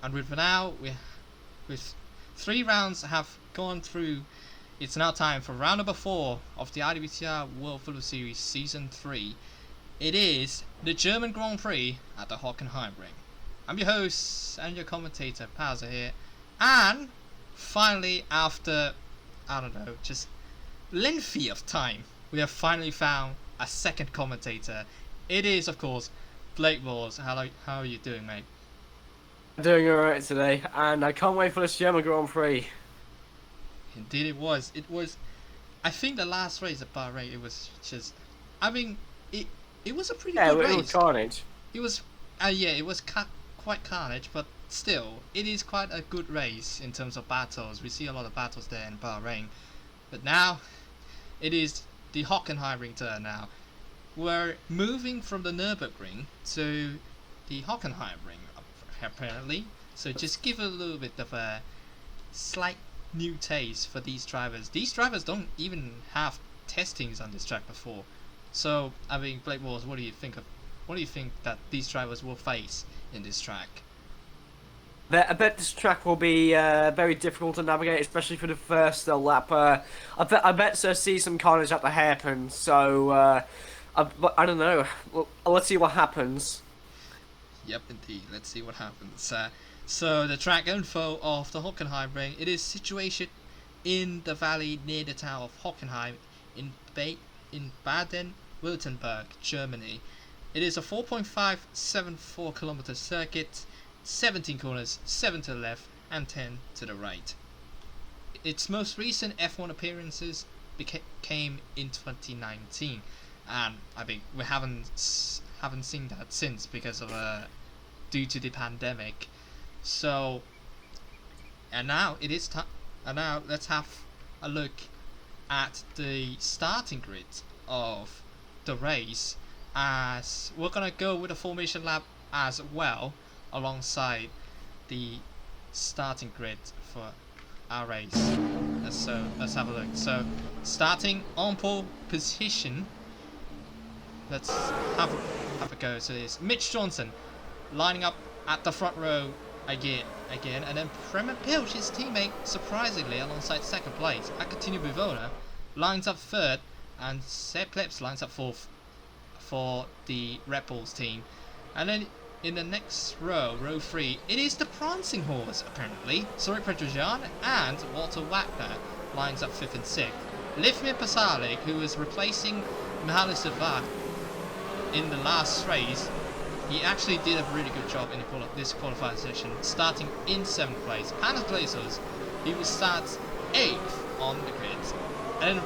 And with 3 rounds have gone through, it's now time for round number 4 of the IWTR World Photo Series Season 3. It is the German Grand Prix at the Hockenheimring. I'm your host and your commentator, Pauser here. And finally, after, I don't know, just lengthy of time, we have finally found a second commentator. It is, of course, Blake Walls. How are you doing, mate? I'm doing alright today, and I can't wait for this Geman Grand Prix. Indeed it was. It was, I think the last race at Bahrain, it was just, I mean, it was a pretty good race. It was carnage. It was, it was quite carnage, but still, it is quite a good race in terms of battles. We see a lot of battles there in Bahrain. But now, it is the Hockenheimring turn now. We're moving from the Nürburgring to the Hockenheimring, apparently. So just give a little bit of a slight new taste for these drivers. These drivers don't even have testings on this track before. So, I mean, Blake Walls, what do you think that these drivers will face in this track? I bet this track will be very difficult to navigate, especially for the first lap. I bet so see some carnage at the hairpin. So I don't know. Well, let's see what happens. Yep, indeed. Let's see what happens. So the track info of the Hockenheimring. It is situated in the valley near the town of Hockenheim in Baden-Württemberg, Germany. It is a 4.574 kilometer circuit, 17 corners, 7 to the left and 10 to the right. Its most recent F1 appearances came in 2019, and I think we haven't seen that since because of due to the pandemic. So, and now it is time. And now let's have a look at the starting grid of the race, as we're gonna go with a formation lap as well alongside the starting grid for our race. So let's have a look. So starting on pole position, let's have a go. So it's Mitch Johnson lining up at the front row again, and then Prema Pilch, his teammate, surprisingly alongside second place. Akatino Bivona lines up third, and Seb Kleps lines up fourth for the Red Bulls team. And then in the next row, row 3, it is the prancing horse apparently. Sorry, Petrosian and Walter Wagner lines up 5th and 6th. Livmir Pasalic, who is replacing Mihaly Servat in the last race, he actually did a really good job in this qualifying session, starting in 7th place. Panos Glazos, he will start 8th on the grid. And then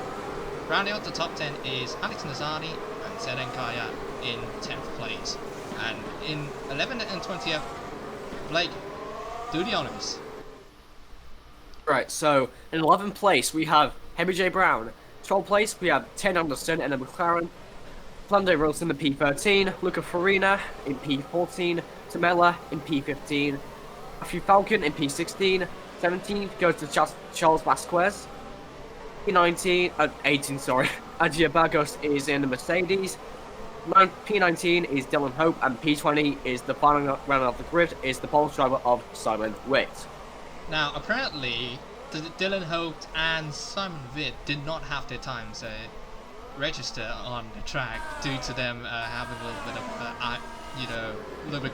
rounding out the top 10 is Alex Nazani and Zeden Kaya in 10th place. And in 11th and 20th, Blake, do the honours. Right, so in 11th place we have Henry J. Brown. 12th place we have Ted Anderson and a McLaren. Fernando Wilson in P13, Luca Farina in P14, Tamela in P15, Matthew Falcon in P16, 17 goes to Charles Vasquez, P19, 18 sorry, Adria Bagos is in the Mercedes, P19 is Dylan Hope, and P20 is the final round of the grid, is the pole driver of Simon Witt. Now apparently Dylan Hope and Simon Witt did not have their times register on the track due to them having a little bit of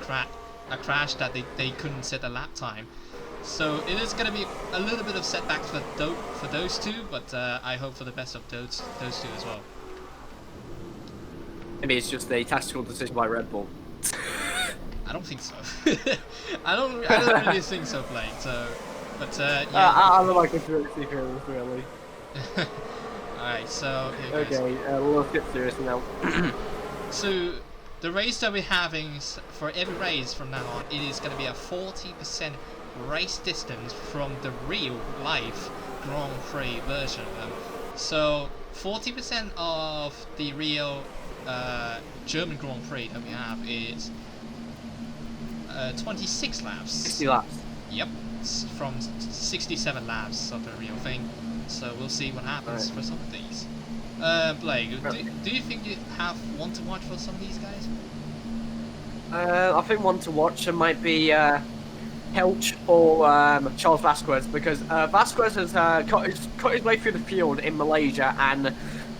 a crash that they couldn't set a lap time. So it is going to be a little bit of setbacks for those two, but I hope for the best of those two as well. Maybe it's just a tactical decision by Red Bull. I don't think so. I don't really think so, Blake. So, but yeah. I don't like conspiracy theories, really. Alright, so here okay, let's get serious now. So the race that we're having for every race from now on, it is going to be a 40% race distance from the real life Grand Prix version of them. So 40% of the real German Grand Prix that we have is 26 laps. 60 laps. Yep, from 67 laps of the real thing. So we'll see what happens for some of these. Blake, do you think you have one to watch for some of these guys? I think one to watch might be Pelch or Charles Vasquez, because Vasquez has cut his way through the field in Malaysia, and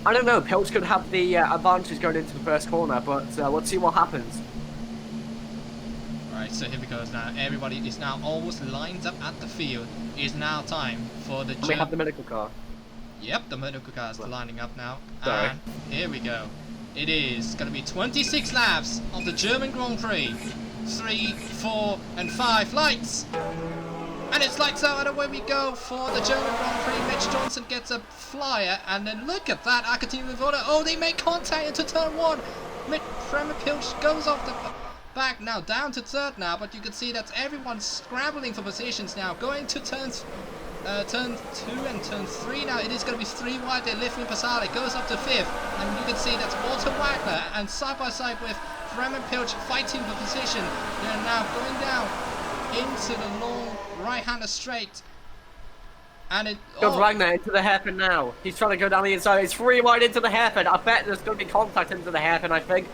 I don't know, Pelch could have the advantage going into the first corner, but let's see what happens. Alright, so here we go now. Everybody is now almost lined up at the field. It is now time for the And we have the medical car. Yep, the medical car is lining up now. Sorry. And here we go. It is going to be 26 laps of the German Grand Prix. 3, 4, and 5 lights. And it's lights out, and away we go for the German Grand Prix. Mitch Johnson gets a flyer, and then look at that. Akatini Voda. Oh, they make contact into turn 1. Premier Pilch goes off the back now, down to third now, but you can see that everyone's scrabbling for positions now. Going to turn 2 and turn 3 now. It is going to be 3 wide there. Living Pasale goes up to 5th, and you can see that's Walter Wagner, and side by side with Bremen Pilch fighting for position. They're now going down into the long right-hander straight, and it Goes Wagner into the hairpin now. He's trying to go down the inside. It's 3 wide into the hairpin. I bet there's going to be contact into the hairpin, I think.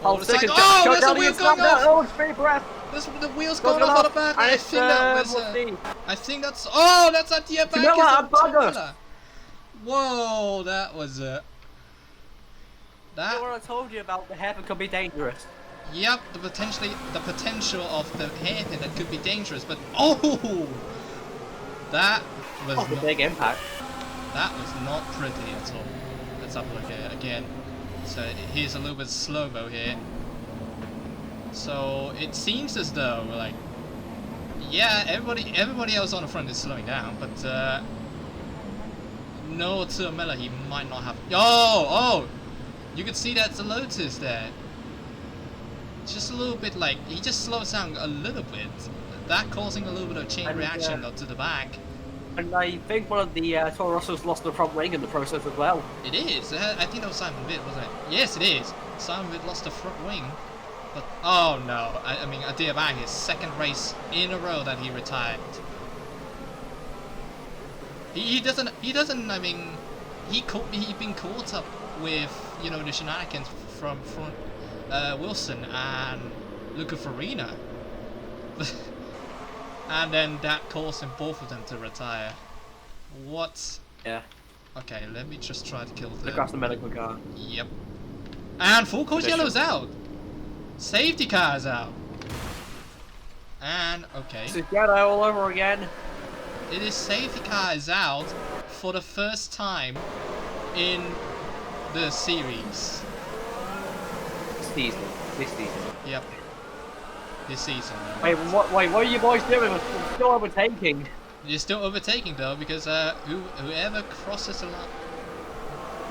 There's a wheel going off. Oh, it's free breath. The wheel's going off on the back. I think that was. I think that's. Oh, that's at the back. Whoa, that was You know what I told you about, the hairpin could be dangerous. Yep, the potential of the hairpin that could be dangerous, but that was a big impact. That was not pretty at all. Let's have a look at it again. So here's a little bit slow-mo here. So it seems as though, like, yeah, everybody else on the front is slowing down, but no Turmella, he might not have. Oh, you can see that's a Lotus there. Just a little bit, like, he just slows down a little bit, that causing a little bit of chain reaction to the back. And I think one of the Toro Rossos lost the front wing in the process as well. It is. I think that was Simon Witt, wasn't it? Yes, it is. Simon Witt lost the front wing. But, oh no. I mean, Adiabag, his second race in a row that he retired. He doesn't, I mean, he's been caught up with, you know, the shenanigans from Wilson and Luca Farina. And then that caused them, both of them, to retire. What? Yeah. Okay, let me just try to kill them. Across the medical car. Yep. And full course yellow's out. Safety car is out. And, okay. This is yellow all over again. It is safety car is out for the first time in the series. This season. Yep. This season. Wait, what are you boys doing? We're still overtaking. You're still overtaking though, because whoever crosses the line,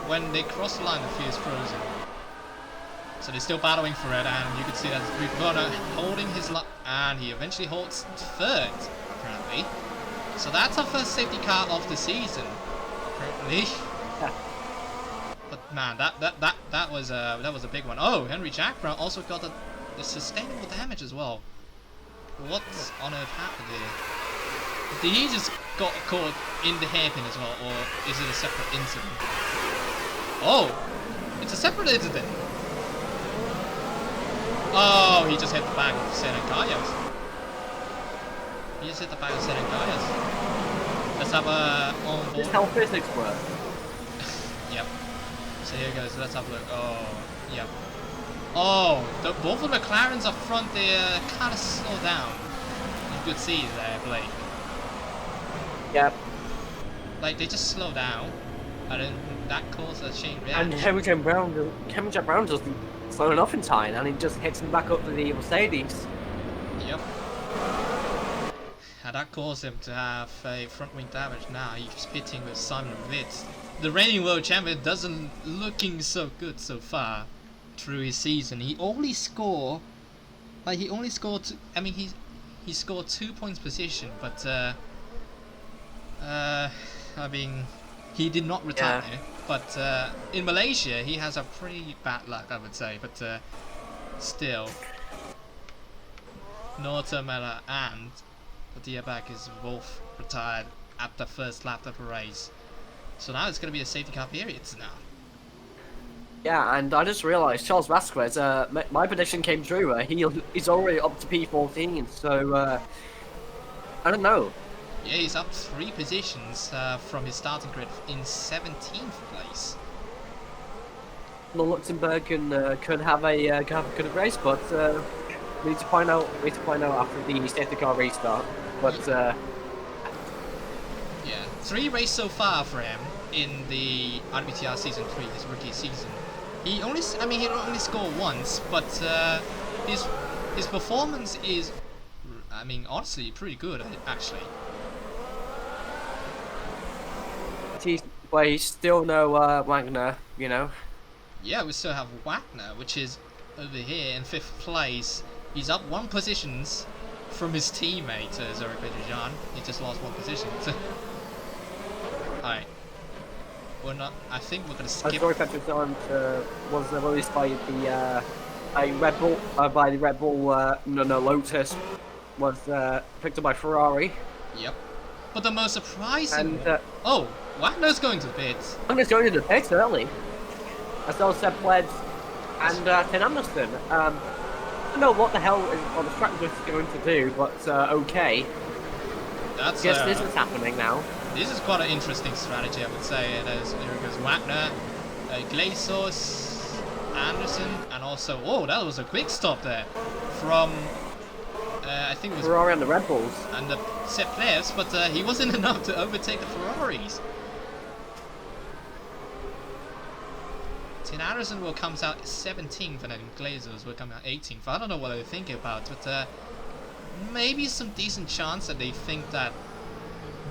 when they cross the line, the field's frozen. So they're still battling for it, and you can see that Rivona holding his line, and he eventually holds third, apparently. So that's our first safety car of the season, apparently. Yeah. But man, that was a big one. Oh, Henry Jack Brown also got the sustainable damage as well. What on earth happened here? Did he just got caught in the hairpin as well, or is it a separate incident? Oh, it's a separate incident. Oh, he just hit the back of Senan Callas. He just hit the back of Senan Callas. Let's have a on board. This is how physics work. Yep. So here goes. Let's have a look. Oh, yep. Oh, both of the McLarens up front, they kind of slow down. You could see there, Blake. Yep. Like, they just slow down, and then that causes a chain reaction. And Geman Brown just slow enough in time, and he just hits him back up to the Mercedes. Yep. And that caused him to have a front wing damage. Now he's pitting with Simon Witt. The reigning world champion doesn't looking so good so far through his season. He only scored, I mean, he scored 2 points position, but I mean, he did not retire. Yeah. But in Malaysia, he has a pretty bad luck, I would say. But still, Nortamela and Diabak is both retired at the first lap of the race. So now it's going to be a safety car periods now. Yeah, and I just realised Charles Vasquez, my prediction came true. He's already up to P14, so I don't know. Yeah, he's up 3 positions from his starting grid in 17th place. Well, Luxembourg could have a good race, but we need to find out. We need to find out after the safety car restart. But yeah, 3 races so far for him in the IWTR season 3, his rookie season. He only scored once, but his performance is, I mean, honestly, pretty good actually. he's still no Wagner, you know. Yeah, we still have Wagner, which is over here in 5th place. He's up 1 positions from his teammate, Zurich Petrojan. He just lost 1 position. Alright. I think we're going to skip... Zurich Petrojan was released by the Red Bull, Lotus was picked up by Ferrari. Yep. But the most surprising... And, oh, Wagner's going to the pits. Wagner's going to the pits early. As well as Seb Pledge and Tim Anderson. I don't know what the hell the strategy is going to do, but okay. That's guess this is happening now. This is quite an interesting strategy, I would say. Here goes Wagner, Glazos, Anderson, and also... Oh, that was a quick stop there. From... I think it was... Ferrari and the Red Bulls. And the set players, but he wasn't enough to overtake the Ferraris. Tim Anderson will come out 17th, and then Glazos will come out 18th. I don't know what they're thinking about, but maybe some decent chance that they think that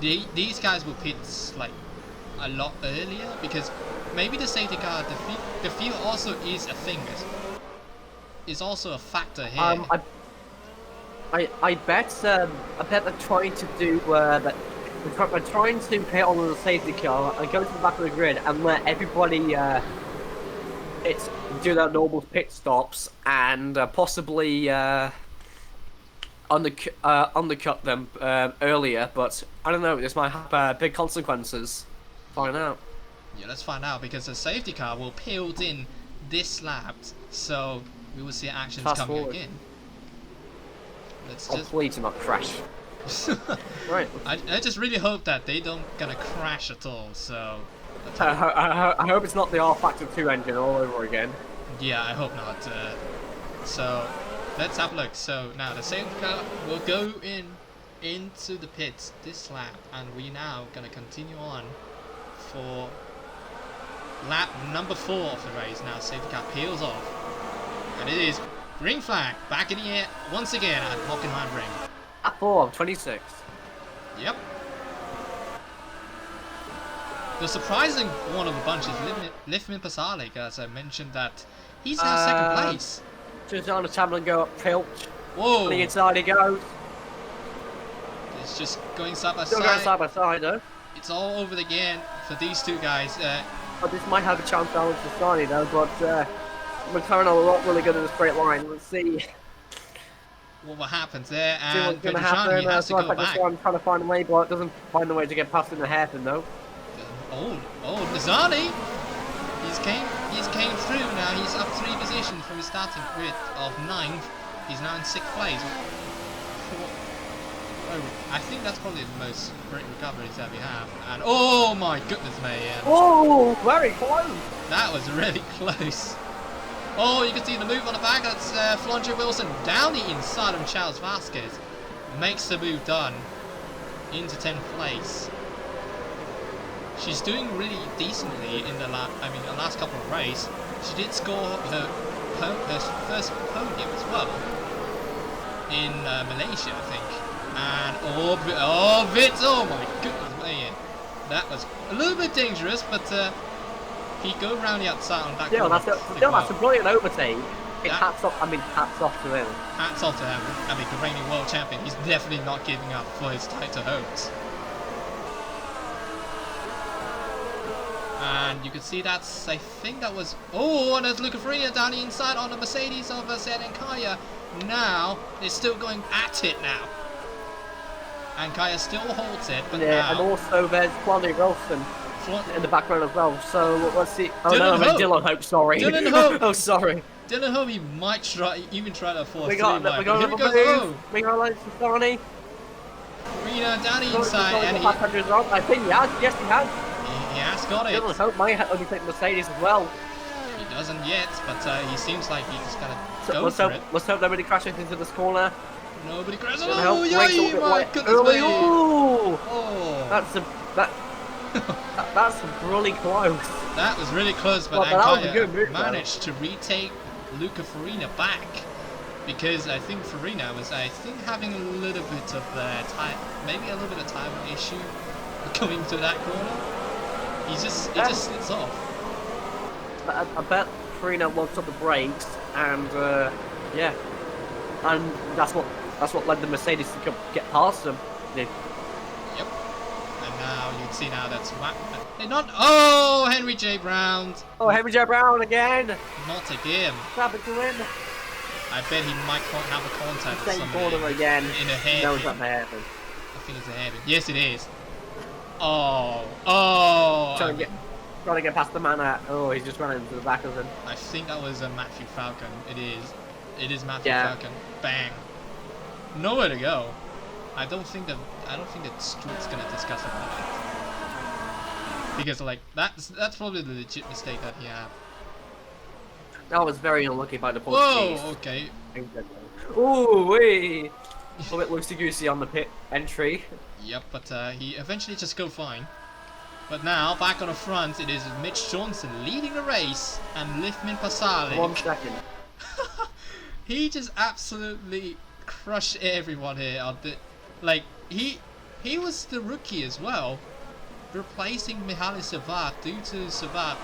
these guys will pit like a lot earlier, because maybe the safety car defeat also is a thing. Is also a factor here. I bet they're trying to do that. They're trying to pit on the safety car and go to the back of the grid and let everybody do their normal pit stops and possibly undercut them earlier. But I don't know. This might have big consequences. Find out. Yeah, let's find out, because the safety car will build in this lap, so we will see actions Fast coming forward. again. Let's just... Please do not crash. Right. I just really hope that they don't gonna crash at all. So. I hope it's not the R-Factor 2 engine all over again. Yeah, I hope not. So let's have a look. So now the safety car will go into the pits this lap, and we now gonna continue on for lap number 4 of the race. Now safety car peels off, and it is green flag back in the air once again at Hockenheimring. Lap 4 of 26. Yep. The surprising one of the bunch is Liftman Pasalic, as I mentioned that he's now 2nd place. Just on the tablet and go up Pilch. Whoa! On the inside he goes. It's just going side by Still side. going side by side though. It's all over again for these 2 guys. But this might have a chance to balance the Sarni though, but McLaren are not really good in a straight line. Let's see. What happens there, See and what's going to happen. has to go back. I'm trying to find a way, but doesn't find a way to get past in the hairpin though. Oh, Nazani! He's came through now. He's up 3 positions from his starting grid of 9th. He's now in 6th place. Oh, I think that's probably the most great recoveries that we have. And oh my goodness me! Oh, very close. That was really close. Oh, you can see the move on the back. That's Flandre Wilson down the inside of Charles Vasquez. Makes the move done into 10th place. She's doing really decently in the last couple of races. She did score her first podium as well in Malaysia, I think. And oh my goodness, man, that was a little bit dangerous, but he go around the outside on that. That's a brilliant overtake. Hats off to him. Hats off to him. I mean, the reigning world champion. He's definitely not giving up for his title hopes. And you can see that's, I think that was, and there's Luca Farina down the inside on the Mercedes of Zed and Kaya. Now, they're still going at it now. And Kaya still holds it, but now... and also there's Flandre Wilson in the background as well, so let's see. Oh Dylan no, Hope. Dylan Hope, sorry. Dylan Hope! Oh, sorry. Dylan Hope, he might try to force we got through, another move. We got Lance Sani. Farina down the He's inside, going and to pass Andrews on. I think he has. Yes, he has. he has got it. Doesn't hope might only take Mercedes as well. He doesn't yet, but he seems like he's just gonna So go for it. let's hope nobody crashes into this corner. Nobody crashes. It'll Oh, help. yeah, Brakes a bit my light. goodness Early. me. Ooh, Oh, that's really close. that was really close, but Well, that was a good Ankaya move, managed to retake Luca Farina back. Because I think Farina was, having a little bit of maybe a little bit of time issue going to that corner. He just slits off. I bet Farina locked up the brakes, and yeah, and that's what led the Mercedes to get past them. Yep. And now you can see now that's oh, Henry J. Brown. Oh, Henry J. Brown again. Not again. What happened to him? I bet he might have a contact with Same somebody corner again. in a hairpin. No, it's not hairpin. I think it's a hairpin. Yes, it is. Oh. Trying to get past the man at. Oh, he's just running into the back of him. I think that was a Matthew Falcon. It is. It is Matthew Yeah. Falcon. Bang. Nowhere to go. I don't think that Street's gonna discuss about it. Because like that's probably the legit mistake that he had. That was very unlucky by the Portuguese. Whoa, okay. Ooh, wee! A little bit loosey-goosey on the pit entry. Yep, but he eventually just go fine. But now, back on the front, it is Mitch Johnson leading the race, and Liftman Pasalic. 1 second. He just absolutely crushed everyone here. Like, he was the rookie as well, replacing Mihaly Savat due to Savat,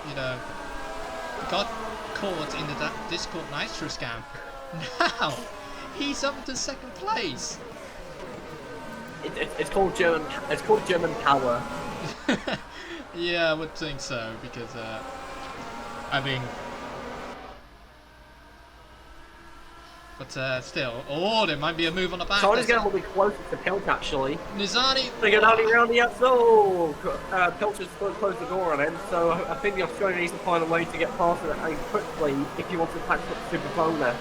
got caught in the Discord Nitro scam. Now he's up to second place. It's called German. It's called German power. Yeah, I would think so because I mean, but still, there might be a move on the back. Someone's getting a little bit closer to Pilch actually. Nizani. They go down around the outside. Oh, Pilch has closed the door on him, so I think the Australian needs to find a way to get past it and quickly if he wants to catch up to Superpona.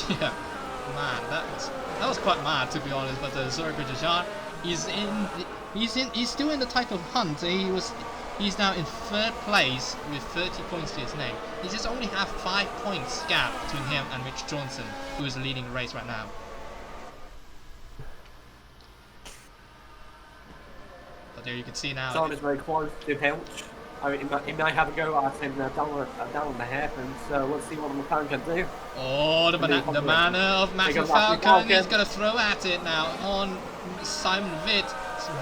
Yeah, man, that was quite mad to be honest. But sorry, Jean, he's still in the title hunt. He's now in third place with 30 points to his name. He just only have 5 points gap between him and Mitch Johnson, who is leading the race right now. But there you can see now. Someone is very close to Pilch. I mean, he might have a go at him down on the hairpin, so let's see what the McLaren can do. Oh, the manner of Matthew Falcon. He's going to throw at it now on Simon Witt.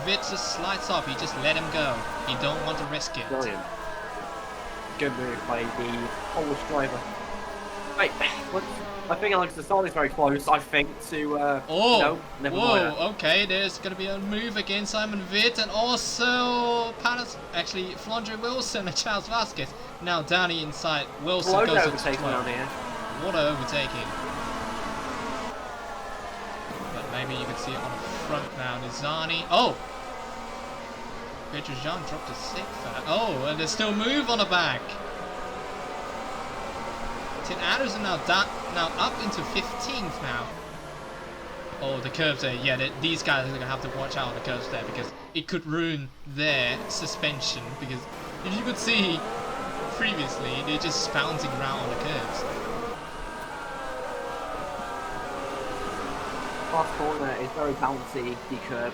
Witt just slides off. He just let him go. He don't want to risk it. Brilliant. Good move by the Polish driver. Right, I think Alex Desal is very close, I think, to... no, never mind. Okay, there's going to be a move against Simon Witt and also Flandre Wilson and Charles Vasquez. Now down the inside, Wilson What goes overtaking on here? What a overtaking. But maybe you can see it on the front now. Nizani. Oh! Petrosjan dropped a 6th. Oh, and there's still move on the back. Tim Anderson now up into 15th now. Oh, the curves there. Yeah, these guys are going to have to watch out on the curves there because it could ruin their suspension. Because if you could see previously, they're just bouncing around on the curves. Last corner is very bouncy, the curves.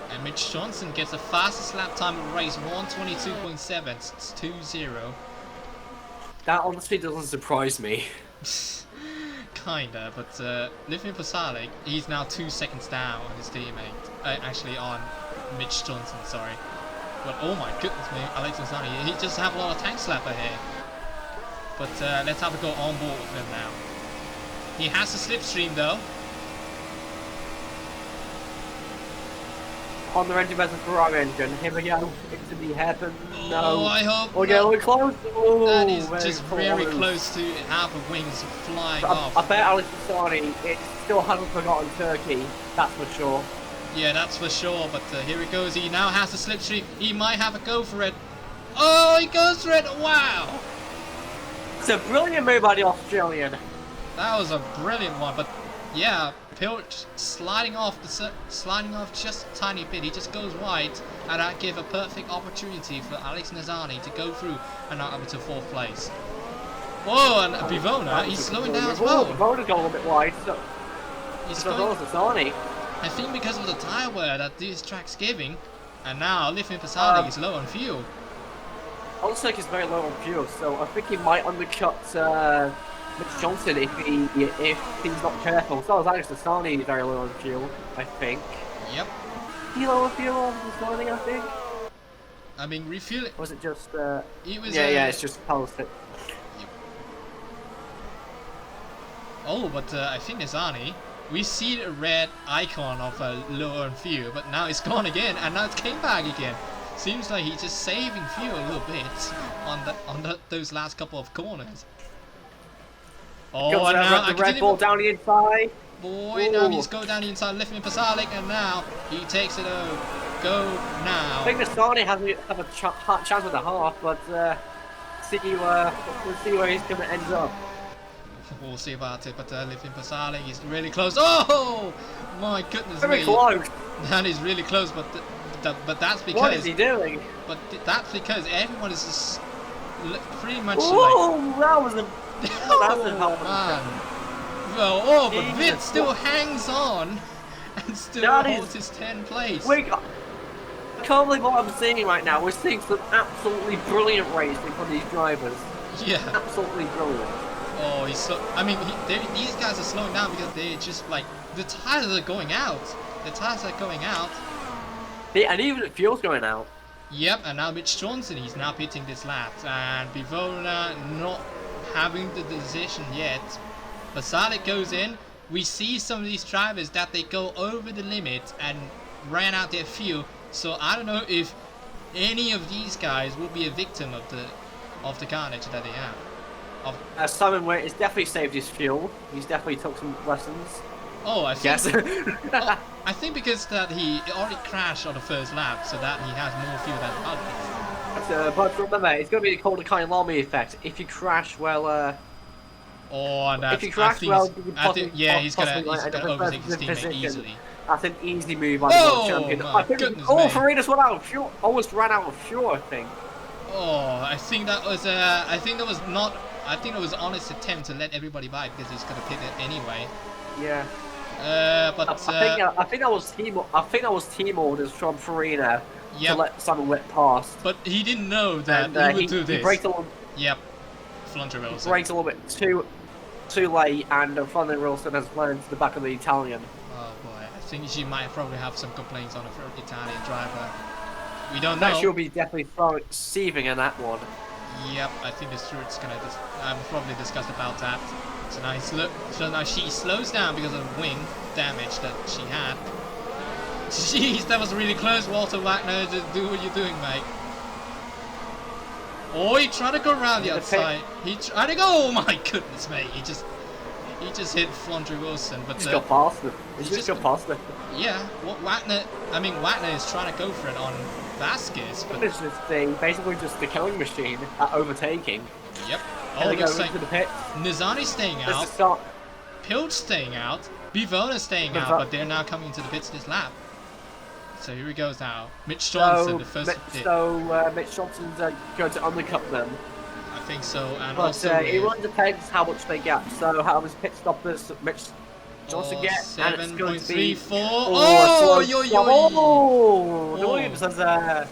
And Mitch Johnson gets the fastest lap time of the race, 1:22.7. It's 2-0. That honestly doesn't surprise me. Kinda, but Liftman Pasalic, he's now 2 seconds down on his teammate. Actually on Mitch Johnson, sorry. But oh my goodness me, Alex Nizani, he just have a lot of tank slapper here. But let's have a go on board with him now. He has a slipstream though. On the engine versus Ferrari engine. Here we go. Into the hairpin. No. Oh, I hope. Oh, yeah, we're close. Oh, that is just very close to half of wings flying off. I bet Alex Nizani, it still hasn't forgotten Turkey. That's for sure. Yeah, that's for sure. But here he goes. He now has a slipstream. He might have a go for it. Oh, he goes for it. Wow. It's a brilliant move by the Australian. That was a brilliant one. But yeah, Pilt sliding off just a tiny bit. He just goes wide, and that gave a perfect opportunity for Alex Nazani to go through and out up to 4th place. Whoa, and Bivona, he's slowing down as well. Bivona's gone a little bit wide. So he's going Nazani. I think because of the tire wear that these tracks giving, and now Lithium Pasali is low on fuel. Ulsek is very low on fuel, so I think he might undercut Mitch Johnson if he's not careful. So is Alex Nassani very low on fuel, I think. Yep. He low on fuel on this morning, I think. I mean, refueling. Was it just? It was. Yeah, it's just power stick. Yep. Oh, but I think Nazani. We see the red icon of low on fuel, but now it's gone again, and now it came back again. Seems like he's just saving fuel a little bit on those last couple of corners. Oh, and now the Red Bull down the inside. Boy, now he's going down the inside, lifting Pasalic, and now he takes it over. Go now. I think Nassani have a chance with the half, but we'll see where he's going to end up. We'll see about it, but lifting Pasalic is really close. Oh my goodness Very me! close. That is really close, but that's because. What is he doing? But that's because everyone is just pretty much oh, like. That was a. Oh man! Well, but Vitt still hangs on and still holds his 10th place. I can't believe what I'm seeing right now. We're seeing some absolutely brilliant racing from these drivers. Yeah. Absolutely brilliant. Oh, he's so. I mean, these guys are slowing down because they're just like the tires are going out. The tires are going out. And even the fuel's going out. Yep, and now Mitch Johnson, he's now pitting this lap, and Bivona not having the decision yet. Pasalic goes in. We see some of these drivers that they go over the limit and ran out their fuel. So I don't know if any of these guys will be a victim of the carnage that they have. Simon Waite has definitely saved his fuel. He's definitely took some lessons. Oh, I think. Yes. I think because that he already crashed on the first lap, so that he has more fuel than others. But remember, it's going to be called the Kailami effect. If you crash, well. Oh, and that's, if you crash, well, he's gonna overtake his teammate easily. That's an easy move by the world champion. My goodness me. Farina's run out of fuel. Almost ran out of fuel, I think. Oh, I think that was I think that was not. I think it was an honest attempt to let everybody by because he's gonna pit it anyway. Yeah. But I think that was team orders from Farina to let Simon Witt pass. But he didn't know that he would do this. He braked a little. Yep. Flandre Wilson. Braked a little bit too late, and Flandre Wilson has flown to the back of the Italian. Oh boy, I think she might probably have some complaints on the Italian driver. We don't know. She'll be definitely receiving in that one. Yep, I think the stewards gonna probably discuss about that. So now she slows down because of the wing damage that she had. Jeez, that was really close, Walter Wagner. Just do what you're doing, mate. Oh, he tried to go around the outside. He tried to go. Oh my goodness, mate! He just hit Flandre Wilson, but he just got past him. He just got past him. Yeah, what Wagner? I mean, Wagner is trying to go for it on Vasquez, but it's just basically just the killing machine at overtaking. Yep. Oh, looks like the pit. Nizani's staying out. Pilch staying out. Bivona staying out, but they're now coming into the pits this lap. So here he goes now. Mitch Johnson, the first pit. So Mitch Johnson's going to undercut them. I think so, and but also it really depends how much they get. So how much pit stop does Mitch Johnson get? 7.34. Oh, yo. The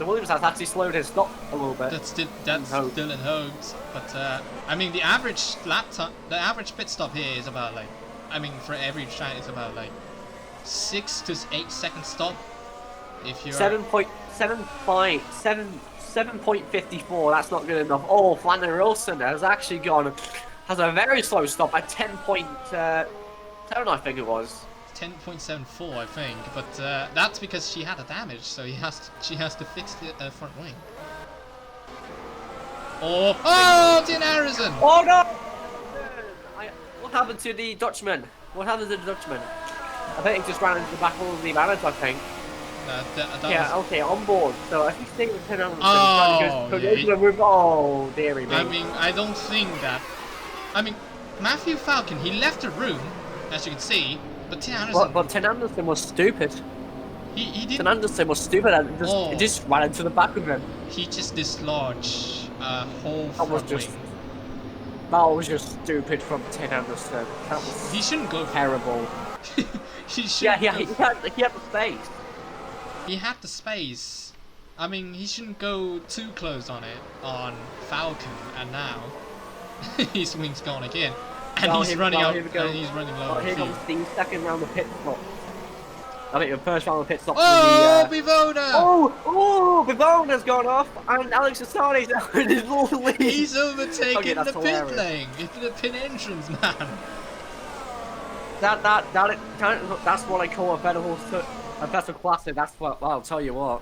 Williams has actually slowed his stop a little bit. That's still in hopes, but I mean the average lap time, the average pit stop here is about like, I mean for every track it's about like 6 to 8 second stop. If you're 7.54, that's not good enough. Oh, Flandre Wilson has actually has a very slow stop at 10.7, I think it was. 10.74, I think, but that's because she had a damage, so she has to fix the front wing. Oh, Dean Harrison! Oh no! What happened to the Dutchman? I think he just ran into the back of the manager, I think. Okay, on board. So I think staying with 10 oh, dearie me. I mean, I don't think that. I mean, Matthew Falcon, he left the room as you can see. But Tim Anderson, But Tim Anderson was stupid. he Tim didn't. Anderson was stupid and Oh. just ran into the back of him. He just dislodged a whole That was front just wing. that was just stupid from Tim Anderson. That was He shouldn't go for terrible. it. He should. Yeah, he had the space. He had the space. I mean, he shouldn't go too close on it on Falcon, and now his wing's gone again, and he's running out. And he's running low. Here comes the second round of pit stop. I think the first round of pit stop. Oh, Bivona! Oh, Bivona's gone off, and Alex Asani's out in his little lead. He's overtaking the pit hilarious. lane, the pit entrance, man. That's what I call a better classic. That's what I'll tell you what.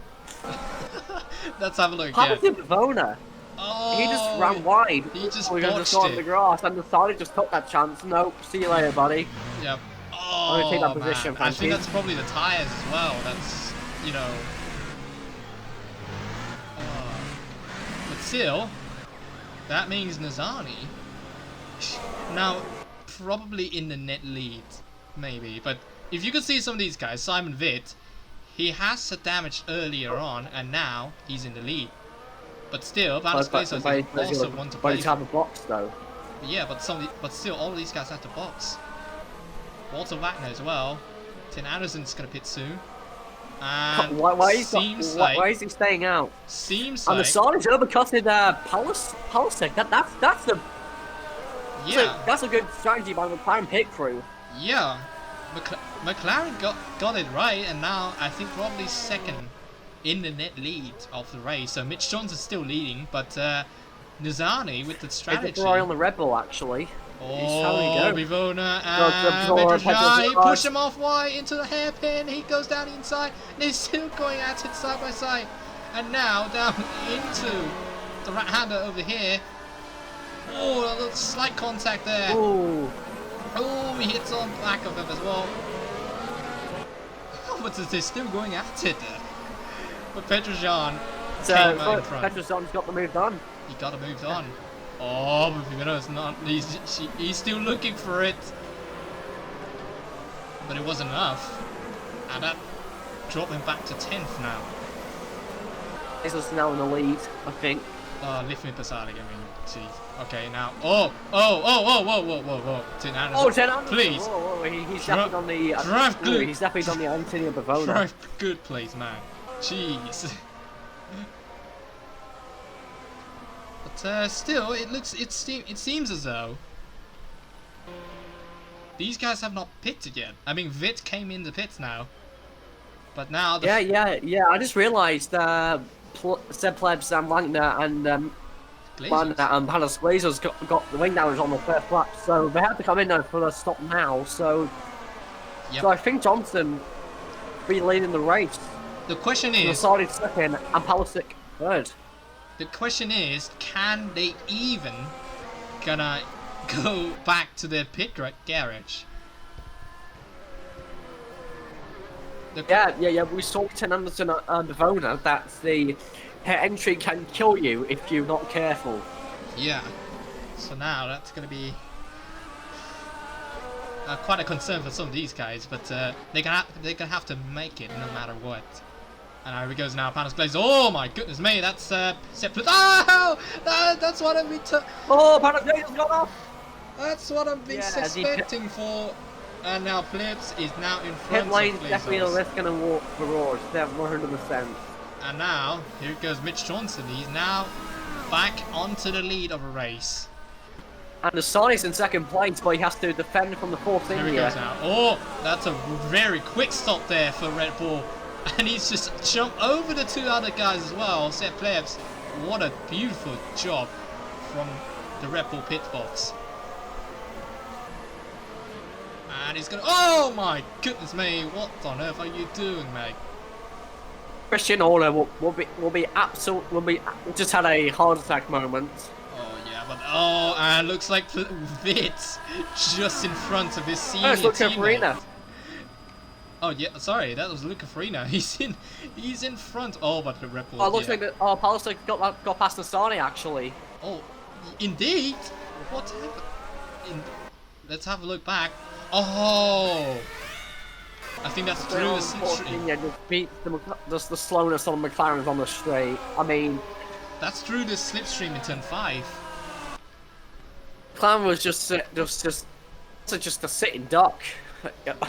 Let's have a look How again. did Bivona? Oh, He just ran wide. He just We just botched got on the it. grass, and Asani just took that chance. Nope. See you later, buddy. Yep. I'm gonna take that Oh, position, man. I thank think you. that's probably the tires as well. That's, you know. But still, that means Nazani now probably in the net lead, maybe. But if you could see some of these guys, Simon Vitt, he has a damage earlier on, and now he's in the lead. But still, Panos Glazos is also one to But play. he's have a box though. Yeah, but still, all of these guys have to box. Walter Wagner as well. Tim Anderson's gonna pit soon. And Why is he staying out? Seems And like Asani's overcutted Palisek. That's the yeah, that's a good strategy by the McLaren pit crew. yeah. McLaren got it right, and now I think probably second in the net lead of the race. So Mitch Johnson's still leading, but Nizani with the strategy. It's a Ferrari on the Red Bull actually. Oh, Bivona and Petrosyan, he pushed him off wide into the hairpin. He goes down inside. They're still going at it side by side. And now down into the right-hander over here. Oh, a little slight contact there. Ooh. Oh, he hits on back of him as well. Oh, but they're still going at it. But Petrosyan came out in front. Petrosyan's got the move done. He got to move on. Oh, but Figueroa's not. He's still looking for it. But it wasn't enough. And that dropped him back to 10th now. This is now in the lead, I think. Lift me Passadic, I mean, jeez. Okay, now. Whoa. Tim Anderson. Oh, Tim Anderson. Please. Whoa, he's definitely on the. Drive good. He's definitely on the Antonio Bivona. Drive good, please, man. Jeez. But still, it seems as though these guys have not pitted yet. I mean, Vitt came in the pits now, but now the Yeah. I just realised Seb Plebs and Wagner and Panos Glazos got the wing damage on the first lap, so they have to come in there for the stop now. So, Yep. so I think Johnson be leading the race. The question is, Started second and Palisek third. the question is, can they even gonna go back to their pit garage? Yeah. We saw Tim Anderson and Bivona. That's the entry can kill you if you're not careful. Yeah. So now that's gonna be quite a concern for some of these guys, but they're gonna have to make it no matter what. And here he goes now, Panos Glazos. Oh my goodness me, that's Sepp. Oh, that's what I've been. Oh, Panos Glazos got off. That's what I've been suspecting for. And now Plebs is now in front Pit lane's of Glazos. definitely the risk gonna walk the road. 100%. And now here goes Mitch Johnson. He's now back onto the lead of a race. And Asani's in second place, but he has to defend from the fourth Here he goes now. Oh, that's a very quick stop there for Red Bull. And he's just jumped over the two other guys as well. Sepp Plebs. What a beautiful job from the Red Bull pit box. And he's gonna. Oh my goodness me! What on earth are you doing, mate? Christian Horner will be just had a heart attack moment. Oh yeah, but and looks like Vitt just in front of his senior It's Luca teammate. Farina. Oh yeah, sorry, that was Luca Farina. He's in front. Oh, but the Red Bull. Oh, it looks like Palisek got past Asani actually. Oh, indeed. What happened? Let's have a look back. Oh! I think that's through the slipstream. Yeah, just beats just the slowness on McLaren's on the straight. I mean, That's through the slipstream in turn 5. McLaren was just a sitting duck.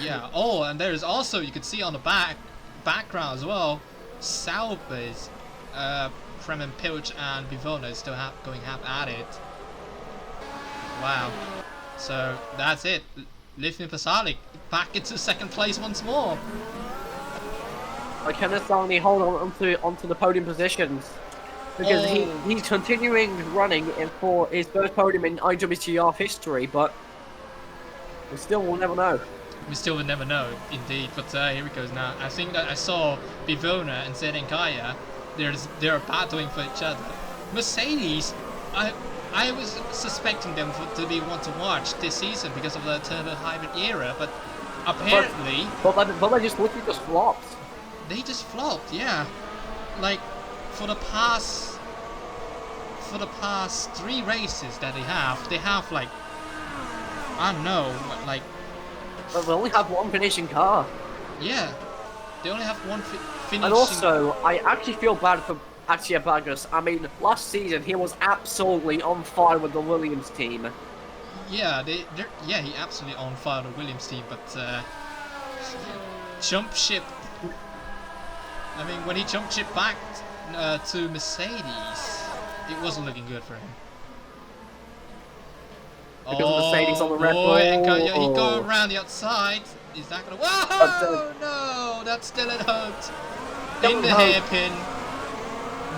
Yeah. Oh, and there's also, you could see on the background as well, Sauber's, Prem Pilch and Bivona is still going at it. Wow. So that's it. Lithium Pasalic back into second place once more. Can only hold onto the podium positions because he's continuing running for his first podium in IWTR history, but we still will never know. We still will never know, indeed. But here it goes now. I think that I saw Bivona and Zedenkaya. They're battling for each other. Mercedes, I was suspecting them to be one to watch this season because of the turbo hybrid era, but apparently, but they just literally just flopped. They just flopped, yeah. Like for the past 3 races that they have like, I don't know, like. But they only have one finishing car. Yeah, they only have one finishing. And also, I actually feel bad for Attia Bagus. I mean, last season he was absolutely on fire with the Williams team. Yeah, he absolutely on fire with the Williams team, but jump ship. I mean, when he jumped ship back to Mercedes, it wasn't looking good for him. Because of Mercedes on the Red Bull. He got around the outside. Is that gonna? Whoa! No, that's Dylan Holt in the hairpin.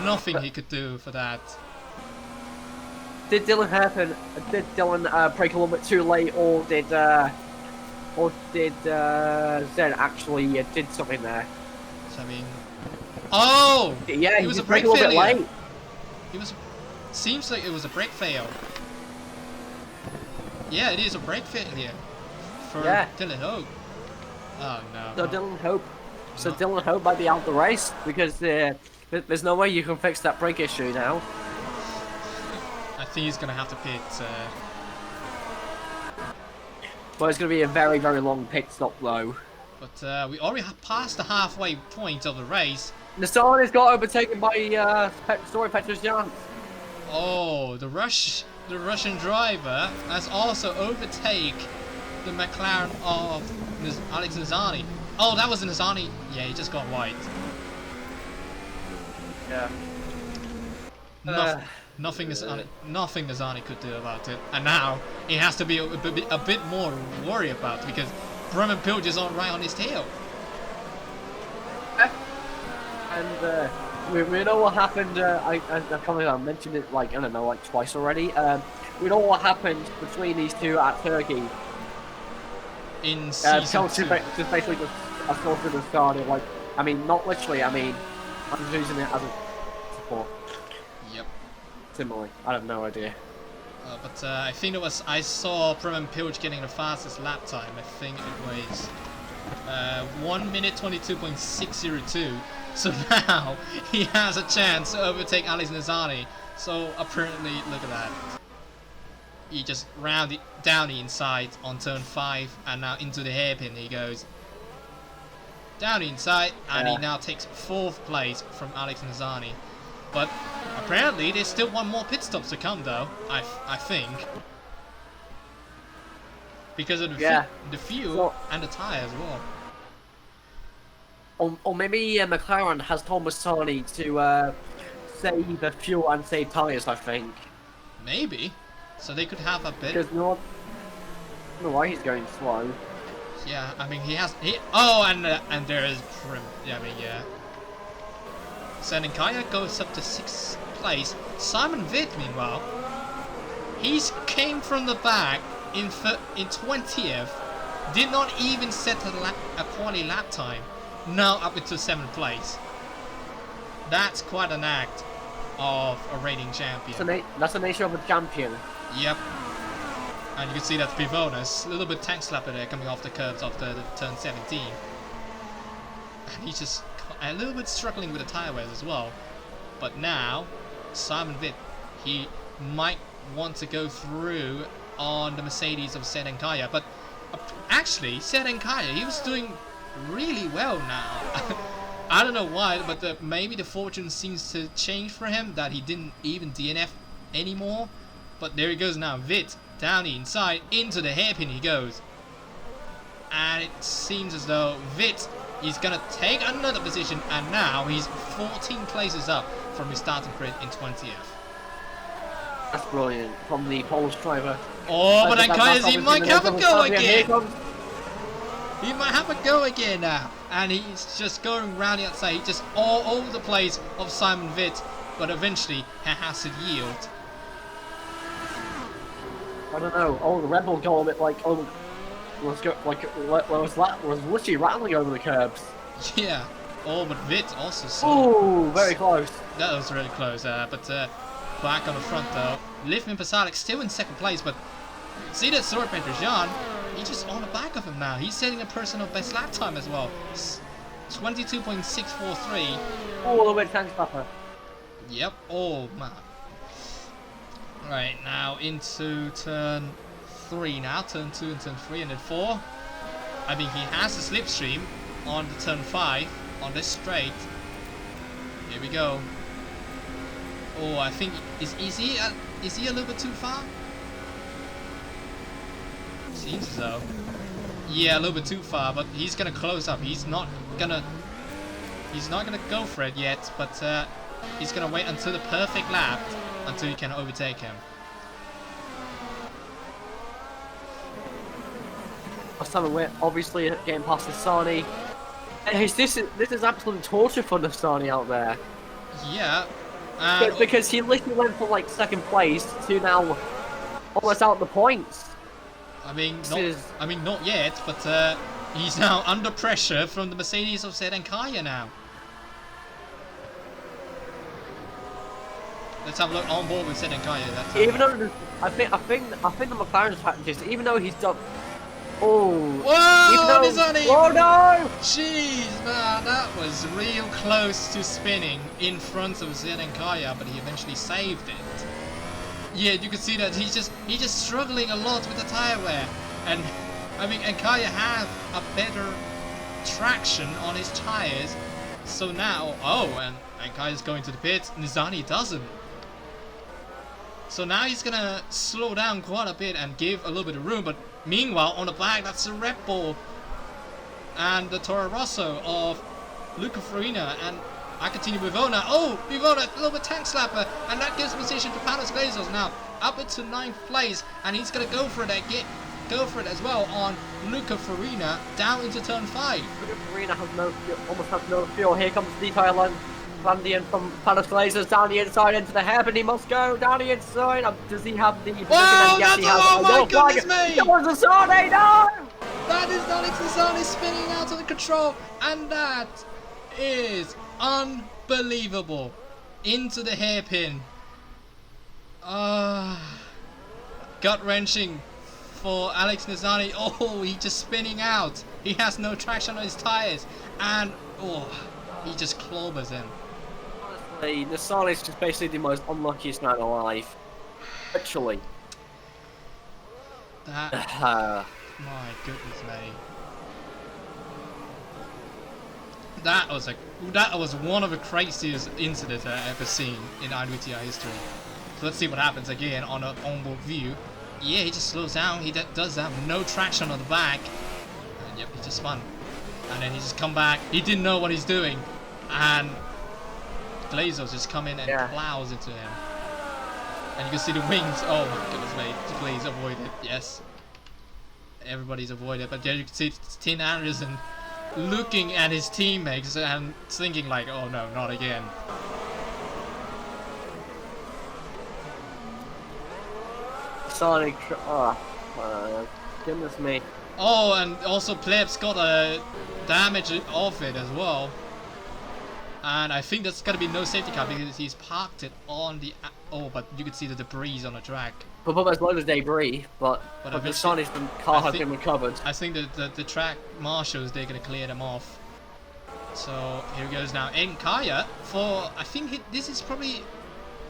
Nothing he could do for that. Did Dylan brake a little bit too late, or did Zed actually did something there? So, I mean, oh, yeah, he was a brake brake a little failure. bit late. Seems like it was a brake fail. Yeah, it is a brake failure for Dylan Hope. Oh no. So Dylan Hope might be out the race because there's no way you can fix that brake issue now. I think he's gonna have to pit. Well, it's gonna be a very, very long pit stop though. But we already passed the halfway point of the race. Nissan got overtaken by Story Petrosyan. Oh, the Russian driver has also overtaken the McLaren of Alex Nizani. Oh, that was Nizani. Yeah, he just got white. Yeah. Nothing Nizani could do about it, and now he has to be a bit more worried about it because Bremen Pilch is right on his tail. And we know what happened. I mentioned it like I don't know, like twice already. We know what happened between these two at Turkey. In season 2. Just basically just a sort of started. Like, I mean, not literally. I mean, I'm just using it as a support. Yep. Similarly, I have no idea. But I think I saw Bremen Pilch getting the fastest lap time. I think it was 1 minute 22.602. So now he has a chance to overtake Alex Nizani. So apparently, look at that. He just rounded down the inside on turn 5 and now into the hairpin he goes. Down the inside and he now takes 4th place from Alex Nizani. But apparently there's still one more pit stop to come though, I think. Because of the fuel and the tyre as well. Or maybe McLaren has told Massani to save the fuel and save tyres, I think. Maybe. So they could have a bit. Because I don't know why he's going slow. Yeah, I mean and there is Prim. Yeah, I mean Zedenkaya goes up to 6th place. Simon Witt, meanwhile, he's came from the back in 20th. Did not even set a quality lap time. Now up into 7th place. That's quite an act of a reigning champion. That's the nature of a champion. Yep. And you can see that Pivona's a little bit tank slapper there coming off the curbs of the turn 17. And he's just a little bit struggling with the tyre wears as well. But now, Simon Witt, he might want to go through on the Mercedes of Zedenkaya. But Actually, Serenkaya, he was doing really well now. I don't know why, but maybe the fortune seems to change for him, that he didn't even DNF anymore. But there he goes now. Vit down the inside, into the hairpin he goes. And it seems as though Vit is going to take another position, and now he's 14 places up from his starting grid in 20th. That's brilliant from the Polish driver. Oh, but he might have a go again. He might have a go again now. And he's just going round the outside. He's just all over the place of Simon Vitt. But eventually, he has to yield. I don't know. Oh, the Red Bull go a bit like, was literally rattling over the curbs. Yeah. Oh, but Vitt also saw. Oh, very close. That was really close. But back on the front though. Livmin Pasalic still in second place, but see that sword painter Jan, he's just on the back of him now. He's setting a personal best lap time as well. 22.643. All the way to tank stopper. Yep. Oh man. Right, now into turn 3 now. Turn 2 and turn 3 and then 4. I mean, he has a slipstream on the turn 5 on this straight. Here we go. Oh, I think is he a little bit too far? Seems as though. Yeah, a little bit too far, but he's gonna close up. He's not gonna go for it yet, but he's gonna wait until the perfect lap until he can overtake him. We're obviously getting past Nissani. And this is absolute torture for Nissani out there. Yeah. Because he literally went from like second place to now almost out the points. I mean, not yet, but he's now under pressure from the Mercedes of Serenkaya now. Let's have a look on board with Serenkaya. Even though I think the McLaren strategist, even though he's done. Oh! Whoa! Nissani! Oh no! Jeez, man, that was real close to spinning in front of Serenkaya, but he eventually saved it. Yeah, you can see that he's just struggling a lot with the tire wear, and I mean, Nkaya has a better traction on his tires, so now and Nkaya's going to the pits. Nissani doesn't. So now he's gonna slow down quite a bit and give a little bit of room, but meanwhile on the back that's the Red Bull and the Toro Rosso of Luca Farina, and I continue with Vivona. Oh, Vivona, a little bit tank slapper, and that gives position to Panos Glazos now up into 9th place, and he's gonna go for it as well on Luca Farina down into turn 5. Luca Farina almost has no fuel. Here comes the tire line. Landing from Panos Glazos down the inside into the hairpin. He must go down the inside. Does he have the? Oh, that's oh my goodness me! That was Nissani, no! That is Alex Nissani spinning out of the control, and that is unbelievable. Into the hairpin. Gut wrenching for Alex Nissani. Oh, he's just spinning out. He has no traction on his tires, and he just clobbers him. Honestly, Nissani is just basically the most unluckiest man alive. Actually. That. My goodness me. That was one of the craziest incidents I've ever seen in IWTR history. So let's see what happens again on an onboard view. Yeah, he just slows down. He does have no traction on the back. And yep, he just spun. And then he just come back. He didn't know what he's doing. And Glazos just come in and plows into him. And you can see the wings. Oh my goodness me. Please avoid it. Yes. Everybody's avoided. But there you can see Tin Anderson looking at his teammates and thinking like, oh no, not again. Sonic, goodness me. Oh, and also Plebs got a damage off it as well. And I think that's gonna be no safety car because he's parked it on the. Oh, but you can see the debris on the track. But there's loads of debris, but the Sonic's car has been recovered. I think that the track marshals, they're gonna clear them off. So here he goes now. Nkaya for, I think this is probably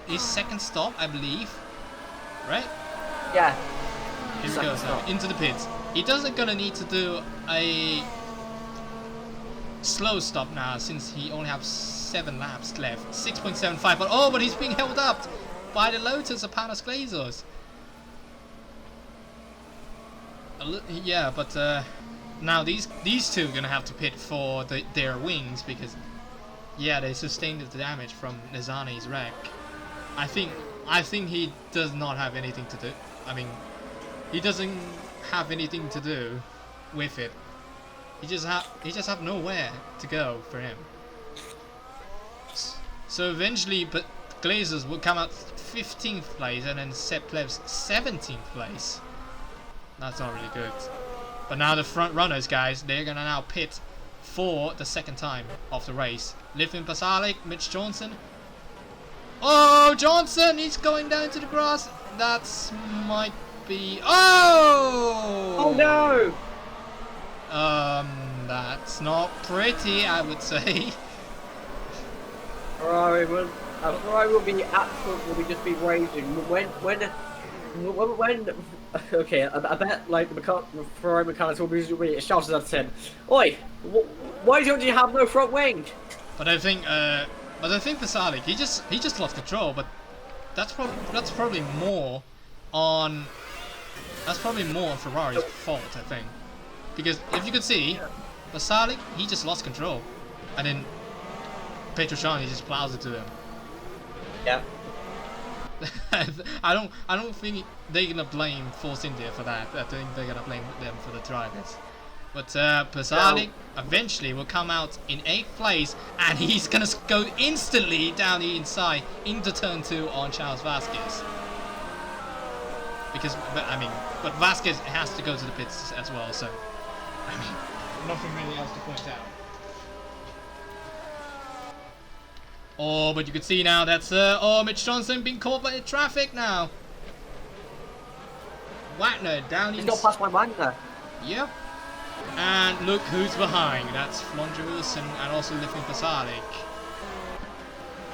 his second stop, I believe. Right? Yeah. Here he goes now, into the pits. He doesn't gonna need to do a slow stop now since he only has 7 laps left. 6.75, but he's being held up by the Lotus of Panos Glazos. Yeah, but now these two are gonna have to pit for their wings because yeah, they sustained the damage from Nizani's wreck. I think he does not have anything to do. I mean, he doesn't have anything to do with it. He just have nowhere to go for him. So eventually, but Glazers will come out 15th place and then Sepp Pleb's 17th place. That's not really good. But now the front runners, guys, they're gonna now pit for the second time of the race. Livin Pasalic, Mitch Johnson. Oh, Johnson, he's going down to the grass. That's might be. Oh no! That's not pretty, I would say. Ferrari will be absolutely just be raging when. Okay, I bet like the Ferrari mechanics will be shouted at him. Oi, why don't you have no front wing? But I think Pasalic, he just lost control. But that's probably more on Ferrari's fault, I think, because if you could see, Pasalic, he just lost control, and then Petrosyan, he just plows it to him. Yeah. I don't think they're gonna blame Force India for that. I think they're gonna blame them for the drivers. But Pasalic eventually will come out in 8th place, and he's gonna go instantly down the inside into turn 2 on Charles Vasquez. Because but Vasquez has to go to the pits as well. So I mean, nothing really else to point out. Oh, but you can see now that's Mitch Johnson being caught by the traffic now. Wagner down in. He's got past my Wagner. Yep. And look who's behind. That's Flondra Wilson and also Livin Pasalic.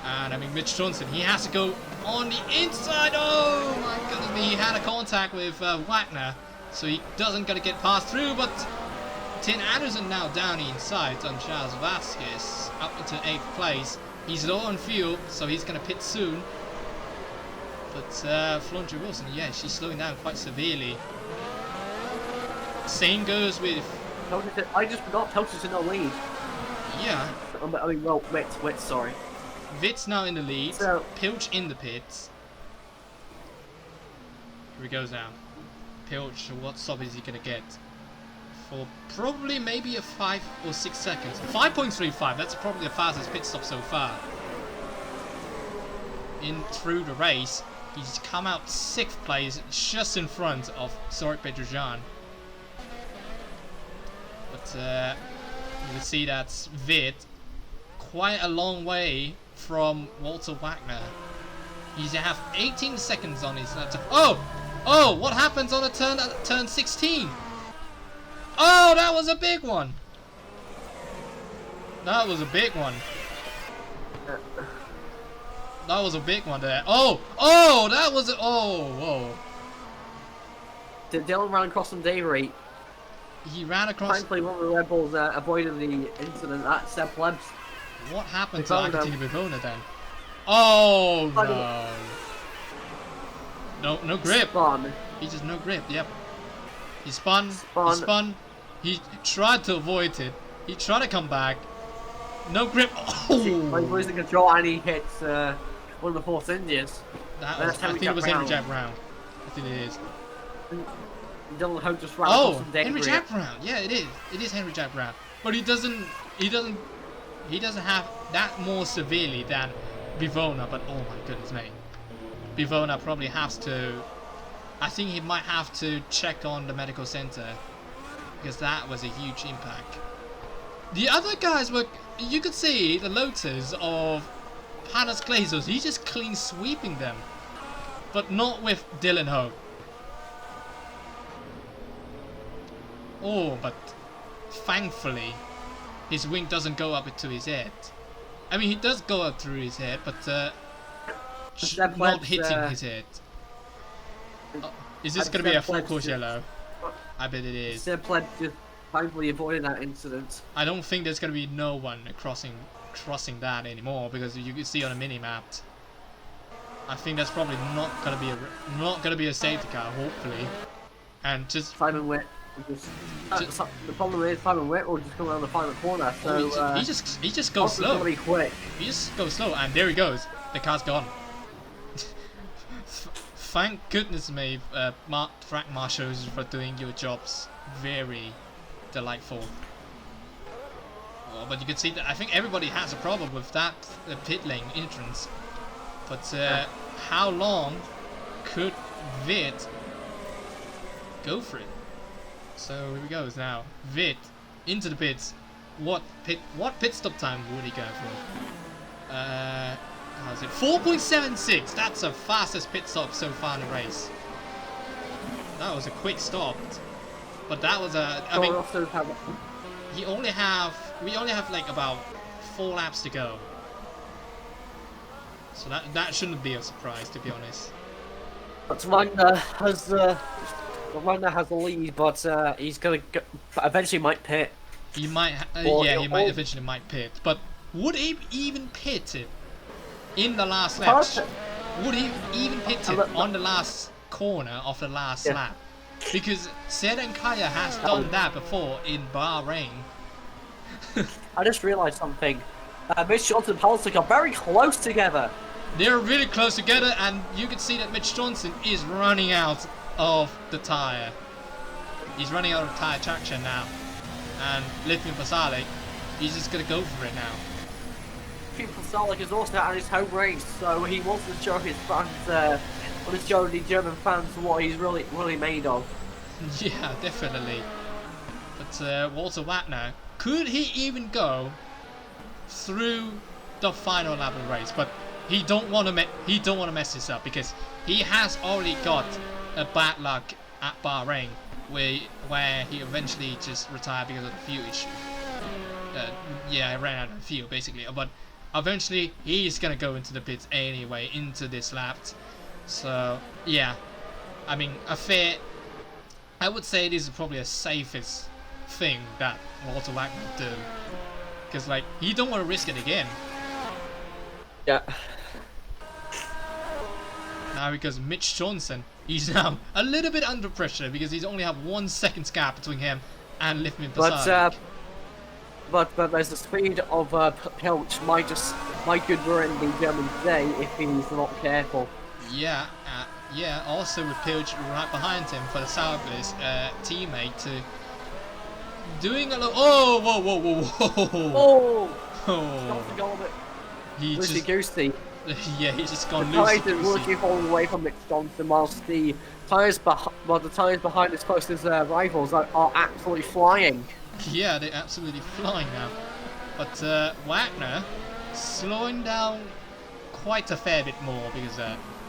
And I mean Mitch Johnson, he has to go on the inside. Oh my goodness me, he had a contact with Wagner, so he doesn't gonna get passed through. But Tin Anderson now down the inside on Charles Vasquez up into 8th place. He's low on fuel, so he's going to pit soon. But Flondra Wilson, yeah, she's slowing down quite severely. Same goes with... I just forgot Pelcher's in the lead. Yeah. I mean, well, wait, sorry. Witt's now in the lead. So, Pilch in the pits. Here he goes now. Pilch, what stop is he going to get? For probably maybe a 5 or 6 seconds. 5.35, that's probably the fastest pit stop so far. In through the race, he's come out 6th place, just in front of Zorit Petrosyan. But you can see that's Witt quite a long way from Walter Wagner. He's have 18 seconds on his laptop. Oh, what happens on a turn 16? Oh, that was a big one. That was a big one. That was a big one there. Oh, that was a... whoa. Did Dylan run across some day rate? He ran across... Thankfully, one of the Red Bulls avoided the incident at Sepp Plebs. What happened to Argentina Bivona then? Oh, no. No grip. Spun. He just no grip, yep. He spun. He spun. He tried to avoid it. He tried to come back. No grip. Oh! He losing control and he hits one of the Force Indians. I think it was Henry Jack Brown. I think it is. Dylan Hope just ran across some Henry Jack Brown. Yeah, it is. It is Henry Jack Brown. But he doesn't have that more severely than Bivona. But oh my goodness me, Bivona probably has to. I think he might have to check on the medical center because that was a huge impact. The other guys were, you could see the Lotus of Panos Glazos. He's just clean sweeping them, but not with Dylan Hope. Oh, but thankfully his wing doesn't go up to his head. I mean, he does go up through his head, but not hitting his head. Is this going to be a full course yellow? I bet it is. Sir Pleb just thankfully avoided that incident. I don't think there's gonna be no one crossing that anymore because you can see on a mini map. I think that's probably not gonna be a safety car, hopefully. And just Simon Witt. The problem is Simon Witt will just come around the final corner. So he just goes slow. Be quick. He just goes slow, and there he goes. The car's gone. Thank goodness, mate, track marshals, for doing your jobs very delightful. But you can see that I think everybody has a problem with that pit lane entrance. But how long could Vid go for it? So here he goes now. Vid into the pits. What pit stop time would he go for? How's it? 4.76. That's the fastest pit stop so far in the race. That was a quick stop. But that was a. I mean, we only have like about 4 laps to go. So that shouldn't be a surprise, to be honest. But Wagner has the lead, but he's gonna eventually might pit. He might, eventually might pit. But would he even pit it in the last lap? Would he even pit it on the last corner of the last lap? Because Sedan Kaya has done that before in Bahrain. I just realised something. Mitch Johnson and Palcic are very close together. They're really close together, and you can see that Mitch Johnson is running out of the tyre. He's running out of tyre traction now. And Lithium Pasalic, he's just going to go for it now. Lithium Pasalic is also at his home race, so he wants to show his fans, to show the German fans what he's really made of. Yeah, definitely. But Walter Wagner, could he even go through the final lap of the race? But he don't want to mess this up because he has already got a bad luck at Bahrain where he eventually just retired because of the fuel issue. Yeah, he ran out of fuel basically. But eventually he's gonna go into the pits anyway into this lap. So yeah, I mean I would say this is probably the safest thing that Walter Wagner would do. Because like he don't want to risk it again. Yeah. Now because Mitch Johnson, he's now a little bit under pressure because he's only have 1 second gap between him and Lithium Pasalic. But there's the speed of Pilch might good ruin the German today if he's not careful. Yeah, yeah. Also with Pilch right behind him for the Sauber's teammate to doing a little. Oh, whoa! Oh! He just Goosey. Yeah, he's just gone loose. The tyres are working all the way from Mitch Johnson, whilst the tyres behind his closest rivals are absolutely flying. Yeah, they're absolutely flying now. But Wagner slowing down quite a fair bit more because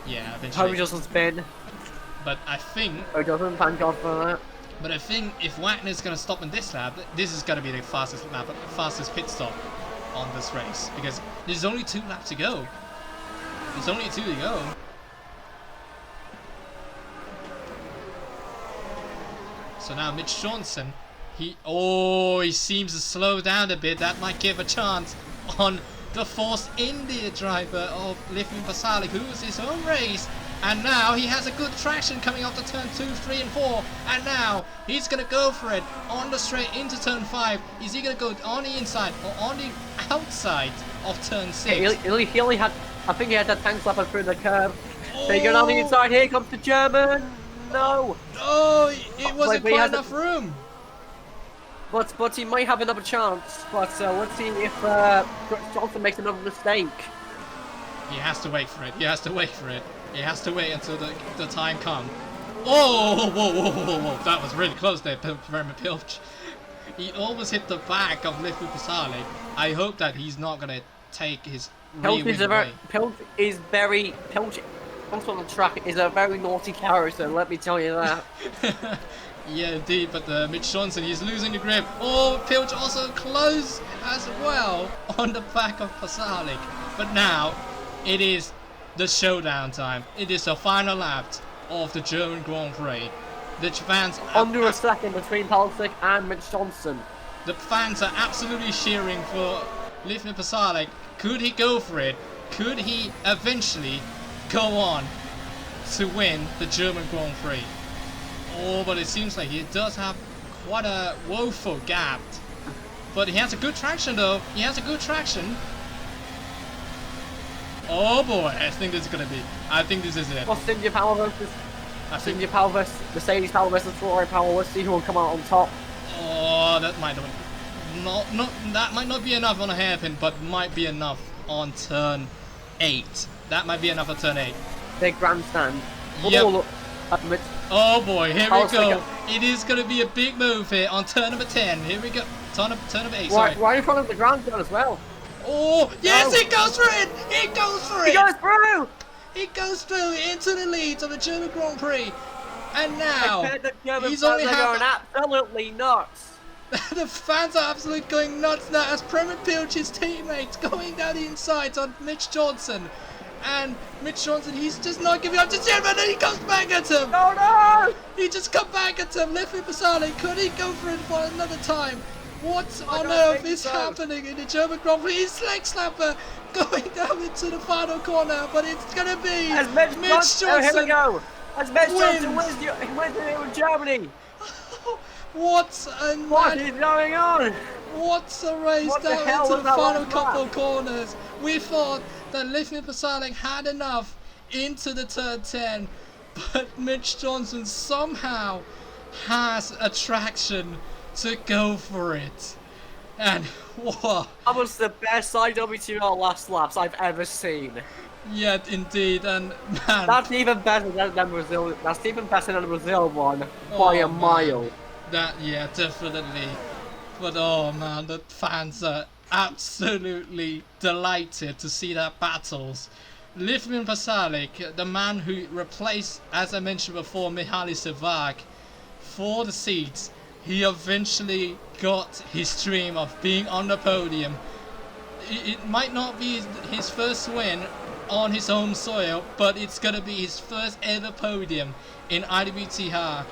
yeah, eventually. Hope he doesn't spin. But I think. Oh, doesn't. Thank God for that. But I think if Wagner's gonna stop in this lap, this is gonna be the fastest pit stop on this race because there's only 2 laps to go. There's only 2 to go. So now Mitch Johnson, he seems to slow down a bit. That might give a chance on the Force India driver of Lithium Pasalic, who was his own race. And now he has a good traction coming off the turn 2, 3 and 4. And now he's going to go for it on the straight into turn 5. Is he going to go on the inside or on the outside of turn 6? He only had, I think he had that tank slapper through the curve. They go on the inside, here comes the German. No. Oh, it wasn't quite enough room. But he might have another chance. But let's see if Johnson makes another mistake. He has to wait for it. He has to wait for it. He has to wait until the time comes. Oh, whoa. That was really close there, Vermin Pilch. He almost hit the back of Lithium Pasalic. I hope that he's not going to take his rear wing away. Pilch on the track is a very naughty character, let me tell you that. Yeah, indeed, but Mitch Johnson, he's losing the grip. Oh, Pilch also close as well on the back of Pasalic. But now, it is the showdown time. It is the final lap of the German Grand Prix. The fans Under a second between Palcic and Mitch Johnson. The fans are absolutely cheering for Livni Pasalic. Could he go for it? Could he eventually go on to win the German Grand Prix? Oh, but it seems like he does have quite a woeful gap. But he has a good traction though. He has a good traction. Oh boy, I think this is gonna be. I think this is it. What's India Power versus? India Power versus Mercedes Power versus Ferrari Power. Let's see who will come out on top. Oh, that might that might not be enough on a hairpin, but might be enough on turn 8. That might be enough on turn 8. Big grandstand. Yep. Oh boy, here we go. It is going to be a big move here on turn number 10. Here we go. Turn number 8, sorry. Right in front of the grandstand as well. Oh, yes, it goes for it! It goes for it! He goes through! It goes through into the lead of the German Grand Prix. And now, he's only going absolutely nuts. The fans are absolutely going nuts now as Prema Pilch's teammates going down the insides on Mitch Johnson. And Mitch Johnson, he's just not giving up just yet, but then he comes back at him. Oh no! He just come back at him. Livni Pasalic, could he go for it for another time? What on earth is happening in the German Grand Prix? He's leg slapper going down into the final corner, but it's gonna be Mitch Johnson. Oh, here we go. As Mitch Johnson wins here in Germany. What is going on? What's a race down into the final couple of corners? We thought that Livni Pasalic had enough into the turn 10, but Mitch Johnson somehow has a traction to go for it. And whoa. That was the best IWTR last laps I've ever seen. Yeah, indeed, and man, that's even better than the Brazil. That's even better than the Brazil one by a mile. Yeah, definitely. But oh man, the fans are absolutely delighted to see that battles. Livni Pasalic, the man who replaced, as I mentioned before, Mihaly Sevak for the seats, he eventually got his dream of being on the podium. It might not be his first win on his home soil, but it's gonna be his first ever podium in IWTR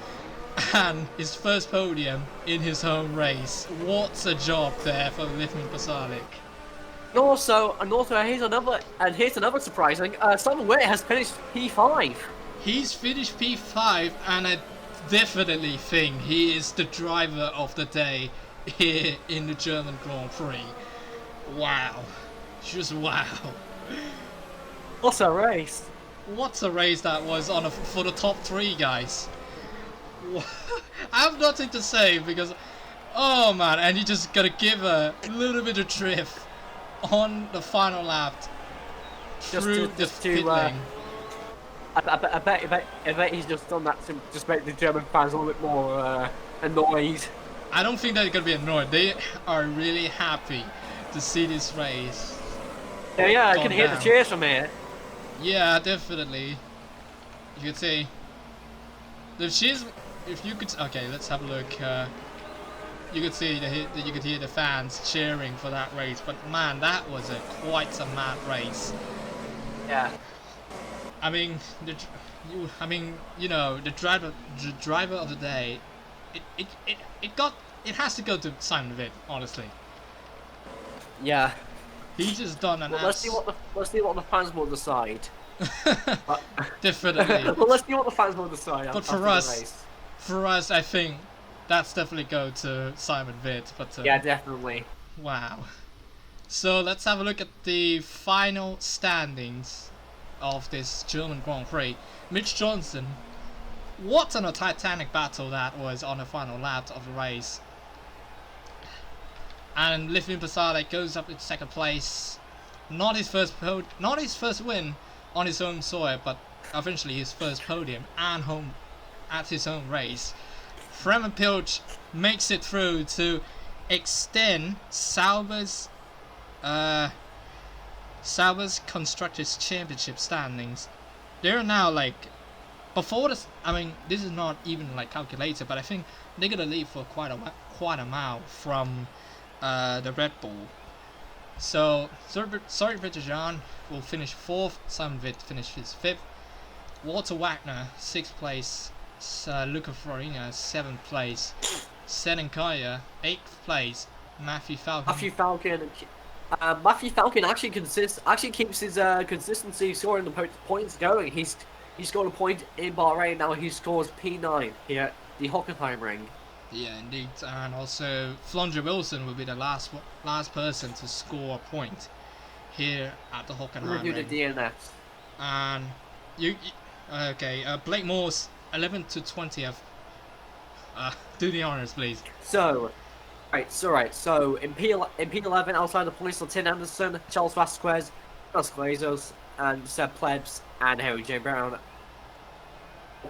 and his first podium in his home race. What a job there for Livni Pasalic. And also here's another surprising. Simon Witt has finished P5. He's finished P5, and I definitely think he is the driver of the day here in the German Grand Prix. Wow, just wow. What a race! What a race that was for the top 3 guys. I have nothing to say because, oh man, and you just gotta give a little bit of drift on the final lap through the pit lane. I bet he's just done that to just make the German fans a little bit more annoyed. I don't think they're gonna be annoyed. They are really happy to see this race. Yeah, I can hear the cheers from here. Yeah, definitely. You could say the cheers. If you could, okay, let's have a look. You could see you could hear the fans cheering for that race. But man, that was quite a mad race. Yeah. I mean, you know, the driver of the day. It has to go to Simon Witt, honestly. Yeah. He's just done an. Let's see what the fans will decide. Definitely. Well, let's see what the fans will decide. But for us, I think that's definitely go to Simon Witt. But yeah, definitely. Wow. So let's have a look at the final standings of this German Grand Prix. Mitch Johnson. What a titanic battle that was on the final lap of the race. And Livni Pasalic goes up in second place. Not his first win on his own soil, but eventually his first podium and home at his own race. Prema Pilch makes it through to extend Sauber's Constructors Championship standings. They're now like before this. I mean, this is not even like calculated, but I think they're gonna lead for quite a mile from the Red Bull. So sorry, John will finish 4th. Simon Witt finishes 5th. Walter Wagner 6th place. That's Luca Farina, 7th place. Senenkaya, 8th place. Matthew Falcon. Matthew Falcon actually keeps his consistency scoring the points going. He's scored a point in Bahrain. Now he scores P9 here at the Hockenheimring. Yeah, indeed. And also, Flondra Wilson will be the last person to score a point here at the Hockenheimring. Review the DNS. And Blake Moore's 11th to 20th. Do the honors, please. So in P11 outside the points are Tim Anderson, Charles Vasquez, Los Glazos, and Seb Plebs, and Harry J. Brown.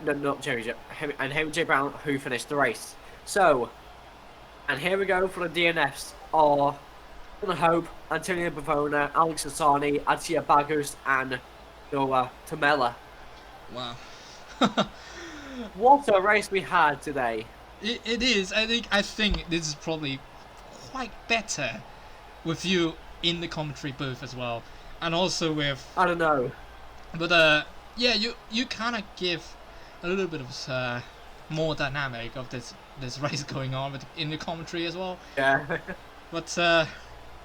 No, not Jerry J. And Harry J. Brown, who finished the race. So, and here we go for the DNFs are Jonah Hope, Antonio Bavona, Alex Asani, Atia Bagus, and Noah Tamela. Wow. What a race we had today. It is. I think this is probably quite better with you in the commentary booth as well, and also with. I don't know. But yeah, you kind of give a little bit of more dynamic of this race going on in the commentary as well. Yeah. But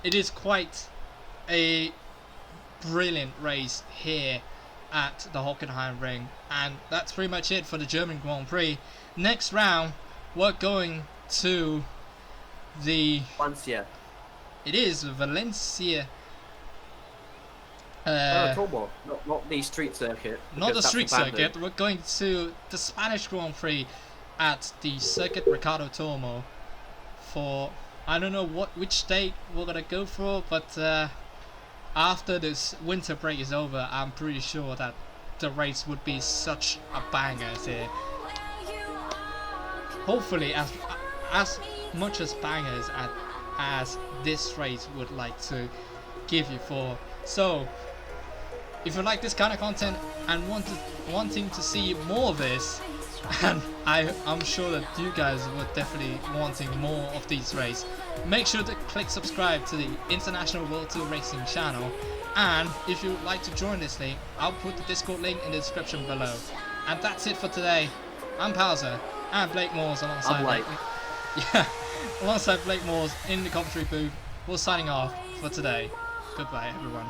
it is quite a brilliant race here at the Hockenheimring, and that's pretty much it for the German Grand Prix. Next round, we're going to the Valencia. It is Valencia. Tomo, not the street circuit. Not the street circuit. We're going to the Spanish Grand Prix at the Circuit Ricardo Tormo for I don't know which date we're gonna go for, but after this winter break is over, I'm pretty sure that the race would be such a banger here. Hopefully, as much as bangers as this race would like to give you for. So, if you like this kind of content and wanting to see more of this, and I'm sure that you guys were definitely wanting more of these races, make sure to click subscribe to the International World Tour Racing channel. And if you'd like to join this link, I'll put the Discord link in the description below. And that's it for today. I'm Pauser, and Blake Moores alongside alongside Blake Moores in the commentary booth. We're signing off for today. Goodbye, everyone.